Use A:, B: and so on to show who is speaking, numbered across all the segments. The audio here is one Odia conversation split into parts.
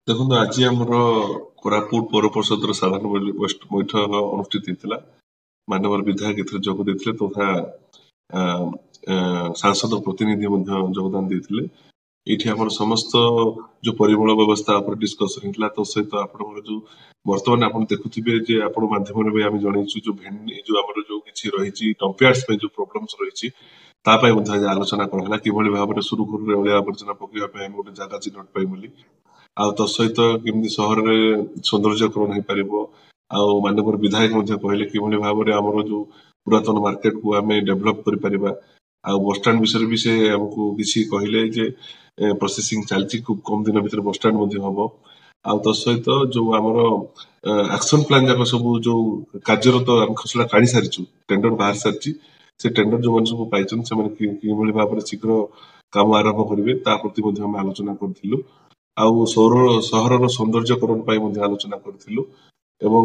A: ଦେଖନ୍ତୁ ଆଜି ଆମର କୋରାପୁଟ ପୌର ପରିଷଦର ସାଧାରଣ ବୈଠକ ଅନୁଷ୍ଠିତ ହେଇଥିଲା। ମାନ୍ୟବର ବିଧାୟକ ଏଥିରେ ଯୋଗ ଦେଇଥିଲେ ତଥା ସାଂସଦ ପ୍ରତିନିଧି ମଧ୍ୟ ଯୋଗଦାନ ଦେଇଥିଲେ। ଏଇଠି ଆମର ସମସ୍ତ ଯୋଉ ପରିମଳ ବ୍ୟବସ୍ଥା ଉପରେ ଡିସ୍କସନ ହେଇଥିଲା। ତ ସହିତ ଆପଣଙ୍କର ଯୋଉ ବର୍ତ୍ତମାନ ଆପଣ ଦେଖୁଥିବେ ଯେ ଆପଣ ମାଧ୍ୟମରେ ବି ଆମେ ଜଣେଇଛୁ ଯୋଉ ଯୋଉ ଆମର ଯୋଉ କିଛି ରହିଛି ଡମ୍ପିୟାର୍ଡସ ପାଇଁ ଯୋଉ ପ୍ରୋବ୍ଲେମ୍ସ ରହିଛି ତା ପାଇଁ ମଧ୍ୟ ଆଜି ଆଲୋଚନା କରାହେଲା କିଭଳି ଭାବରେ ସୁରୁଖୁରୁରେ ଅଳିଆ ଆବର୍ଜନା ପକେଇବା ପାଇଁ ଆମେ ଗୋଟେ ଜାଗା ଚିହ୍ନଟ ପାଇଁ ବୋଲି। ଆଉ ତ ସହିତ କେମିତି ସହରରେ ସୌନ୍ଦର୍ଯ୍ୟକରଣ ହେଇପାରିବ। ଆଉ ମାନ୍ୟବର ବିଧାୟକ ମଧ୍ୟ କହିଲେ କିଭଳି ଭାବରେ ଆମର ଯୋଉ ପୁରାତନ ମାର୍କେଟକୁ ଆମେ ଡେଭଲପ କରିପାରିବା। ଆଉ ବସଷ୍ଟାଣ୍ଡ ବିଷୟରେ ବି ସେ ଆମକୁ କିଛି କହିଲେ ଯେ ପ୍ରୋସେସିଂ ଚାଲିଛି ଖୁବ କମ ଦିନ ଭିତରେ ବସଷ୍ଟାଣ୍ଡ ମଧ୍ୟ ହବ। ଆଉ ତ ସହିତ ଯୋଉ ଆମର ଆକ୍ସନ ପ୍ଲାନ ଯାକ ସବୁ ଯୋଉ କାର୍ଯ୍ୟରତ ଆମେ ଖସଡ଼ା କାଢି ସାରିଛୁ, ଟେଣ୍ଡର ବାହାରି ସାରିଛି। ସେ ଟେଣ୍ଡର ଯୋଉମାନେ ସବୁ ପାଇଛନ୍ତି ସେମାନେ କିଭଳି ଭାବରେ ଶୀଘ୍ର କାମ ଆରମ୍ଭ କରିବେ ତା ପ୍ରତି ମଧ୍ୟ ଆମେ ଆଲୋଚନା କରିଥିଲୁ। ଆଉ ସହରର ସୌନ୍ଦର୍ଯ୍ୟକରଣ ପାଇଁ ମଧ୍ୟ ଆଲୋଚନା କରିଥିଲୁ। ଏବଂ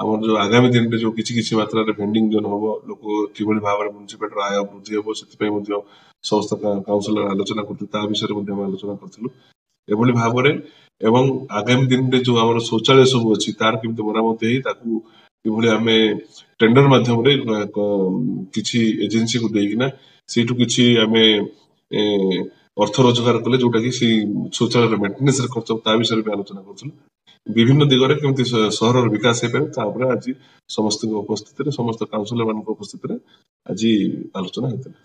A: ଆମର ଯୋଉ ଆଗାମୀ ଦିନରେ ଯୋଉ କିଛି କିଛି ମାତ୍ରାରେ ଭେଣ୍ଡିଂ ଜୋନ୍ ହବ, ଲୋକ କିଭଳି ଭାବରେ ମ୍ୟୁନିସିପାଲିଟିର ଆୟ ବୃଦ୍ଧି ହବ ସେଥିପାଇଁ ମଧ୍ୟ ସମସ୍ତ କାଉନ୍ସିଲର ଆଲୋଚନା କରୁଥିଲେ, ତା ବିଷୟରେ ମଧ୍ୟ ଆମେ ଆଲୋଚନା କରିଥିଲୁ। ଏଭଳି ଭାବରେ ଏବଂ ଆଗାମୀ ଦିନରେ ଯୋଉ ଆମର ଶୌଚାଳୟ ସବୁ ଅଛି ତାର କେମିତି ମରାମତି ହେଇ ତାକୁ କିଭଳି ଆମେ ଟେଣ୍ଡର ମାଧ୍ୟମରେ କିଛି ଏଜେନ୍ସିକୁ ଦେଇକିନା ସେଇଠୁ କିଛି ଆମେ ଏ, ଅର୍ଥ ରୋଜଗାର କଲେ ଯୋଉଟା କି ସେଇ ଶୌଚାଳୟର ମେଣ୍ଟେନାନ୍ସରେ ଖର୍ଚ୍ଚ ତା ବିଷୟରେ ବି ଆଲୋଚନା କରୁଥିଲୁ। ବିଭିନ୍ନ ଦିଗରେ କେମିତି ସହରର ବିକାଶ ହେଇପାରିବ ତା ଉପରେ ଆଜି ସମସ୍ତଙ୍କ ଉପସ୍ଥିତିରେ ସମସ୍ତ କାଉନ୍ସିଲର ମାନଙ୍କ ଉପସ୍ଥିତିରେ ଆଜି ଆଲୋଚନା ହେଇଥିଲା।